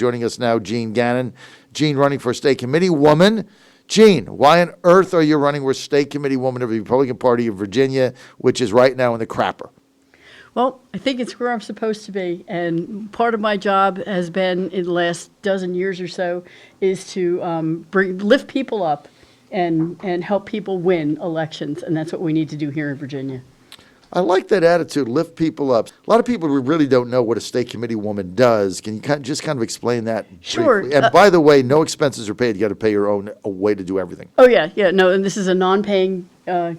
Joining us now, Jean Gannon. Jean running for State Committeewoman. Jean, why on earth are you running for State Committeewoman of the Republican Party of Virginia, which is right now in the crapper? Well, I think it's where I'm supposed to be, and part of my job has been, in the last dozen years or so, is to lift people up and help people win elections, and that's what we need to do here in Virginia. I like that attitude, lift people up. A lot of people really don't know what a State Committeewoman does. Can you just kind of explain that Sure. briefly? And by the way, no expenses are paid. You got to pay your own way to do everything. Oh, yeah, no, and this is a non-paying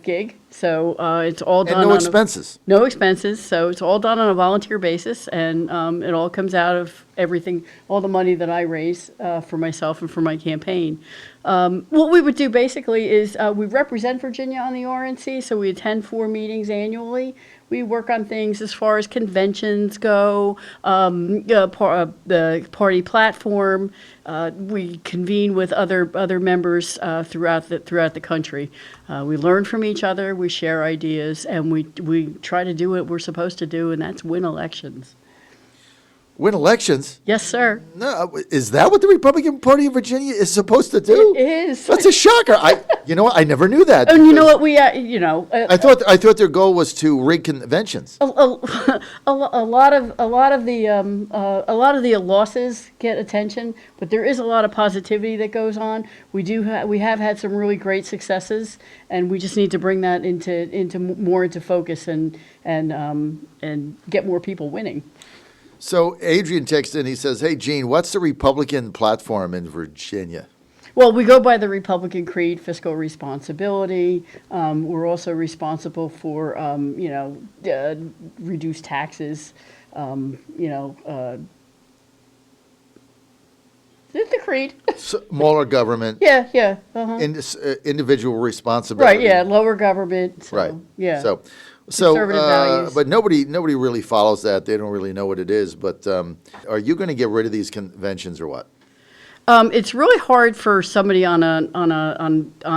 gig, so it's all done And no on expenses. no expenses, so it's all done on a volunteer basis, and it all comes out of everything, all the money that I raise for myself and for my campaign. What we would do basically is we represent Virginia on the RNC, so we attend 4 meetings annually. We work on things as far as conventions go, the party platform. We convene with other members throughout the country. We learn from each other, we share ideas, and we try to do what we're supposed to do, and that's win elections. Win elections? Yes, sir. No, is that what the Republican Party of Virginia is supposed to do? It is. That's a shocker. You know what? I never knew that. And you know what I thought their goal was to rig conventions. A lot of the losses get attention, but there is a lot of positivity that goes on. We have had some really great successes, and we just need to bring that into focus and get more people winning. So Adrian texted in, he says, "Hey, Jean, what's the Republican platform in Virginia?" Well, we go by the Republican creed, fiscal responsibility. We're also responsible for, reduced taxes, the creed. Smaller government. Yeah. Individual responsibility. Right, yeah, lower government. So, right. Yeah. So conservative values. But nobody really follows that. They don't really know what it is. But are you going to get rid of these conventions or what? It's really hard for somebody on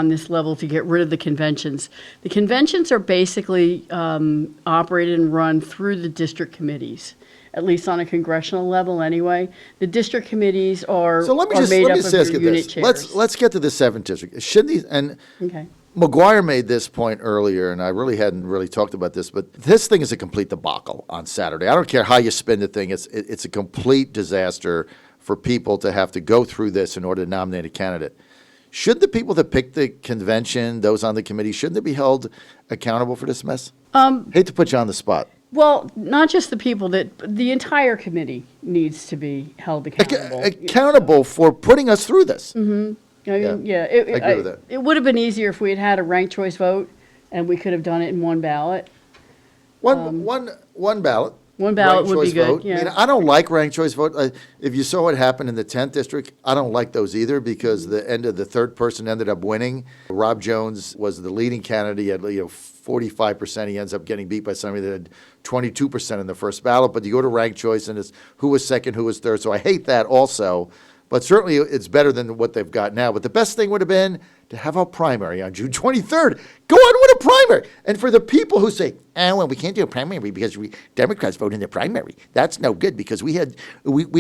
this level to get rid of the conventions. The conventions are basically operated and run through the district committees, at least on a congressional level anyway. The district committees are made up of your unit chairs. Let's get to the 7th district. Should these Okay. McGuire made this point earlier, and I really hadn't really talked about this, but this thing is a complete debacle on Saturday. I don't care how you spin the thing. It's a complete disaster for people to have to go through this in order to nominate a candidate. Should the people that picked the convention, those on the committee, shouldn't they be held accountable for this mess? Hate to put you on the spot. Well, not just the people, the entire committee needs to be held accountable. Accountable for putting us through this. Mm-hmm. I agree with that. It would have been easier if we had a ranked choice vote, and we could have done it in one ballot. One ballot. One ballot would be good. Vote. Yeah. I mean, I don't like ranked choice vote. If you saw what happened in the 10th district, I don't like those either because the third person ended up winning. Rob Jones was the leading candidate at 45%. He ends up getting beat by somebody that had 22% in the first ballot. But you go to ranked choice and it's who was second, who was third. So I hate that also. But certainly it's better than what they've got now. But the best thing would have been to have a primary on June 23rd. Go on with a primary. And for the people who say, well, we can't do a primary because Democrats vote in the primary. That's no good because we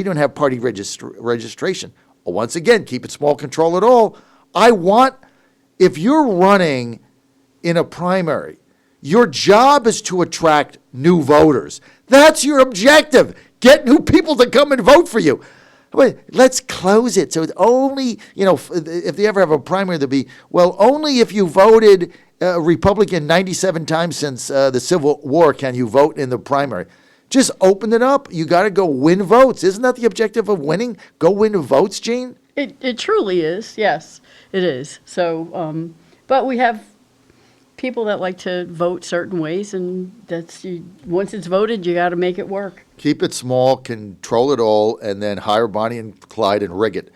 don't have party registration. Well, once again, keep it small, control it all. If you're running in a primary, your job is to attract new voters. That's your objective. Get new people to come and vote for you. Let's close it. So it's only, if they ever have a primary, there'll be, only if you voted Republican 97 times since the Civil War can you vote in the primary. Just open it up. You got to go win votes. Isn't that the objective of winning? Go win votes, Jean? It truly is. Yes, it is. So, but we have people that like to vote certain ways, and once it's voted, you got to make it work. Keep it small, control it all, and then hire Bonnie and Clyde and rig it.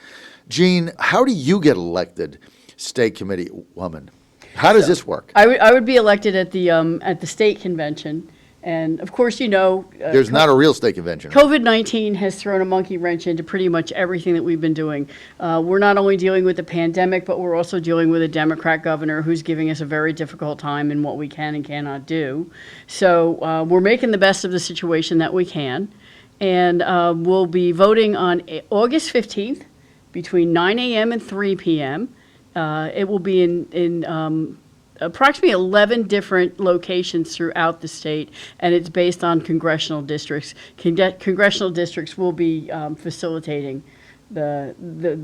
Jean, how do you get elected state committee woman? How does this work? I would be elected at the state convention. And of course, there's not a real state convention. COVID-19 has thrown a monkey wrench into pretty much everything that we've been doing. We're not only dealing with the pandemic, but we're also dealing with a Democrat governor who's giving us a very difficult time in what we can and cannot do. So we're making the best of the situation that we can. and we'll be voting on August 15th between 9 a.m. and 3 p.m. It will be in approximately 11 different locations throughout the state, and it's based on congressional districts. Congressional districts will be facilitating the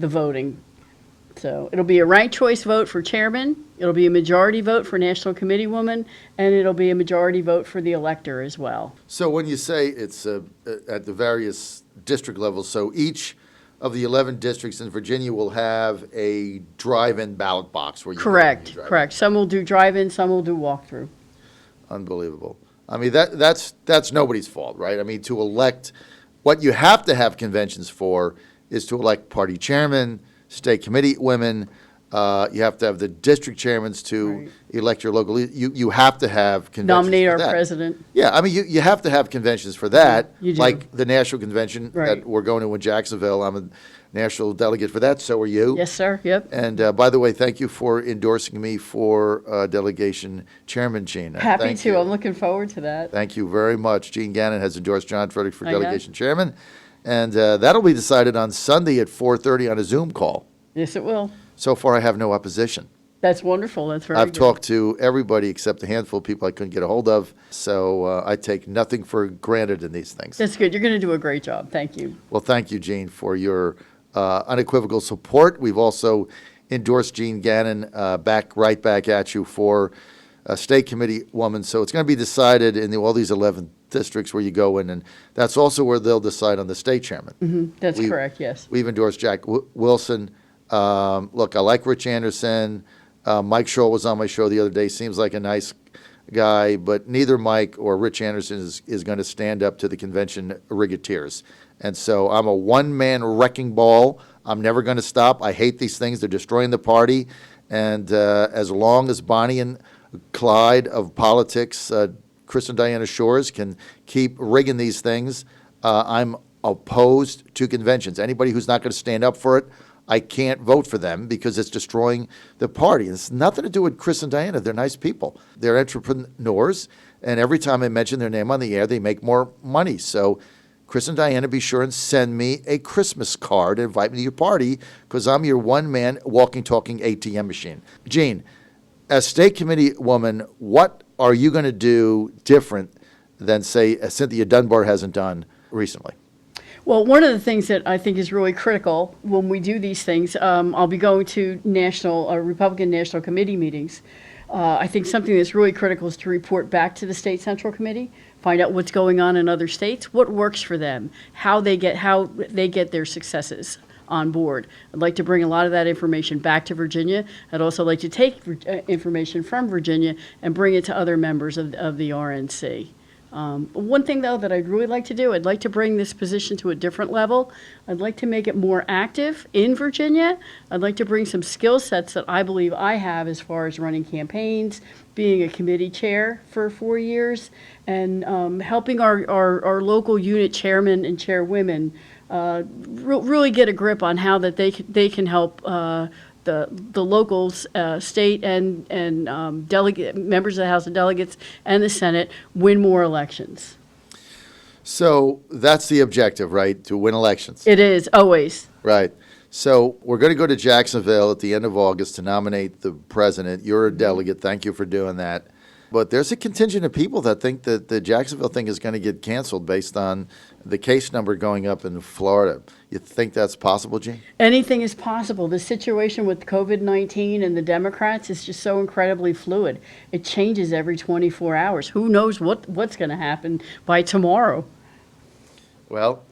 voting. So it'll be a ranked choice vote for chairman, it'll be a majority vote for National Committeewoman, and it'll be a majority vote for the elector as well. So when you say it's at the various district levels, so each of the 11 districts in Virginia will have a drive-in ballot box where you Correct. Some will do drive-in, some will do walk-through. Unbelievable. I mean, that's nobody's fault, right? I mean, to elect, what you have to have conventions for is to elect party chairman, state committee women. You have to have the district chairmen to elect your local. You have to have conventions. Nominate for our that. president. Yeah, I mean, you have to have conventions for that. You do. Like the national convention Right. that we're going to in Jacksonville. I'm a national delegate for that. So are you. Yes, sir. Yep. And by the way, thank you for endorsing me for delegation chairman, Gene. Happy Thank to. you. I'm looking forward to that. Thank you very much. Gene Gannon has endorsed John Fredericks for I know. delegation chairman. And that'll be decided on Sunday at 4:30 on a Zoom call. Yes, it will. So far, I have no opposition. That's wonderful. That's very I've good. talked to everybody except a handful of people I couldn't get a hold of. So I take nothing for granted in these things. That's good. You're going to do a great job. Thank you. Well, thank you, Gene, for your unequivocal support. We've also endorsed Gene Gannon right back at you for a state committee woman. So it's going to be decided in all these 11 districts where you go in, and that's also where they'll decide on the state chairman. That's correct. Yes. We've endorsed Jack Wilson. Look, I like Rich Anderson. Mike Scholl was on my show the other day. Seems like a nice guy, but neither Mike or Rich Anderson is going to stand up to the convention rigateers. And so I'm a one-man wrecking ball. I'm never going to stop. I hate these things. They're destroying the party. And as long as Bonnie and Clyde of politics, Chris and Diana Shores, can keep rigging these things, I'm opposed to conventions. Anybody who's not going to stand up for it, I can't vote for them because it's destroying the party. It's nothing to do with Chris and Diana. They're nice people. They're entrepreneurs, and every time I mention their name on the air, they make more money. So Chris and Diana, be sure and send me a Christmas card and invite me to your party because I'm your one-man walking, talking ATM machine. Gene, as state committee woman, what are you going to do different than, say, Cynthia Dunbar hasn't done recently? Well, one of the things that I think is really critical when we do these things, I'll be going to Republican National Committee meetings. I think something that's really critical is to report back to the State Central Committee, find out what's going on in other states, what works for them, how they get their successes on board. I'd like to bring a lot of that information back to Virginia. I'd also like to take information from Virginia and bring it to other members of the RNC. One thing, though, that I'd really like to do, I'd like to bring this position to a different level. I'd like to make it more active in Virginia. I'd like to bring some skill sets that I believe I have as far as running campaigns, being a committee chair for 4 years, and helping our local unit chairmen and chairwomen really get a grip on how that they can help the local state and delegate members of the House of Delegates and the Senate win more elections. So that's the objective, right? To win elections. It is, always. Right. So we're going to go to Jacksonville at the end of August to nominate the president. You're a delegate. Thank you for doing that. But there's a contingent of people that think that the Jacksonville thing is going to get canceled based on the case number going up in Florida. You think that's possible, Gene? Anything is possible. The situation with COVID-19 and the Democrats is just so incredibly fluid. It changes every 24 hours. Who knows what's going to happen by tomorrow? Well,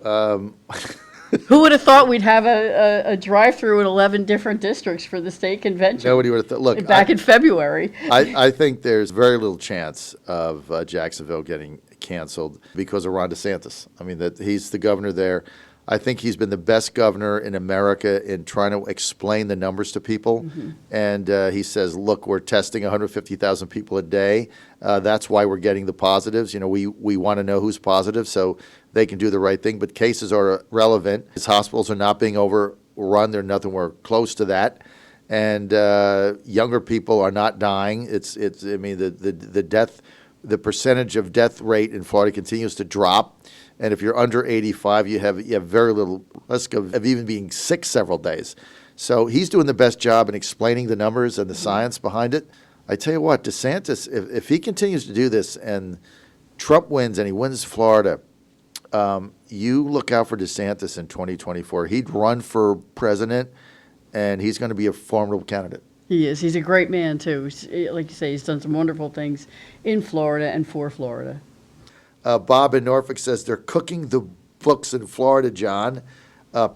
who would have thought we'd have a drive-through in 11 different districts for the state convention? Nobody would have thought. Look, back in February. I think there's very little chance of Jacksonville getting canceled because of Ron DeSantis. I mean, that he's the governor there. I think he's been the best governor in America in trying to explain the numbers to people. Mm-hmm. And he says, look, we're testing 150,000 people a day. That's why we're getting the positives. You know, we want to know who's positive so they can do the right thing. But cases are relevant. His hospitals are not being overrun. They're nowhere close to that. And younger people are not dying. I mean, the death the percentage of death rate in Florida continues to drop. And if you're under 85, you have very little risk of even being sick several days. So he's doing the best job in explaining the numbers and the science behind it. I tell you what, DeSantis, if he continues to do this and Trump wins and he wins Florida, you look out for DeSantis in 2024. He'd run for president, and he's going to be a formidable candidate. He is. He's a great man, too. Like you say, he's done some wonderful things in Florida and for Florida. Bob in Norfolk says they're cooking the books in Florida, John.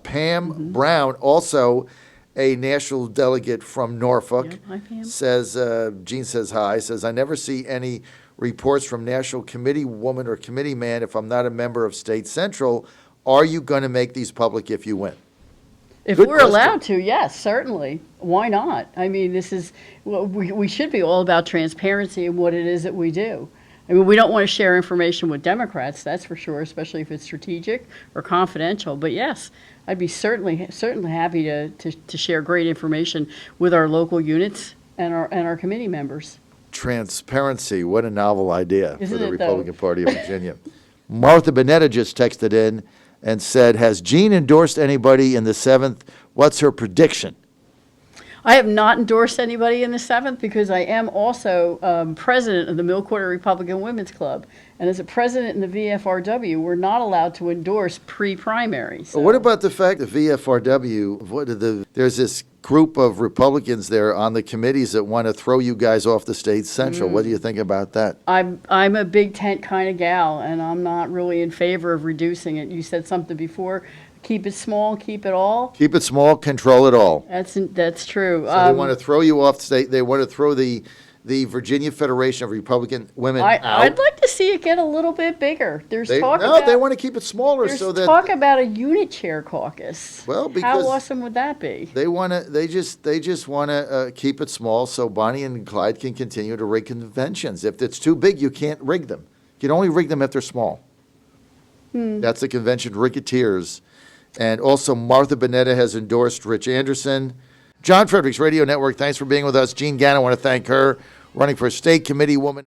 Pam Brown, also a national delegate from Norfolk, Yeah, hi, Pam. says, Gene says hi, says, I never see any reports from National Committeewoman or Committee Man if I'm not a member of State Central. Are you going to make these public if you win? If Good we're question. allowed to, yes, certainly. Why not? I mean, we should be all about transparency in what it is that we do. I mean, we don't want to share information with Democrats, that's for sure, especially if it's strategic or confidential. But yes, I'd be certainly happy to share great information with our local units and our committee members. Transparency, what a novel idea Isn't for the it, though? Republican Party of Virginia. Martha Bonetta just texted in and said, has Jean endorsed anybody in the 7th? What's her prediction? I have not endorsed anybody in the 7th because I am also president of the Mill Quarter Republican Women's Club. And as a president in the VFRW, we're not allowed to endorse pre-primary. So. What about the fact that VFRW, there's this group of Republicans there on the committees that want to throw you guys off the State Central. What do you think about that? I'm a big tent kind of gal, and I'm not really in favor of reducing it. You said something before. Keep it small, keep it all. Keep it small, control it all. That's true. So they want to throw you off state. They want to throw the Virginia Federation of Republican Women out. I'd like to see it get a little bit bigger. They want to keep it smaller there's so that talk about a unit chair caucus. Well, how because awesome would that be? they just want to keep it small so Bonnie and Clyde can continue to rig conventions. If it's too big, you can't rig them. You can only rig them if they're small. That's the convention ricketeers. And also, Martha Bonetta has endorsed Rich Anderson. John Fredericks Radio Network, thanks for being with us. Jean Gannon, I want to thank her, running for State Committeewoman.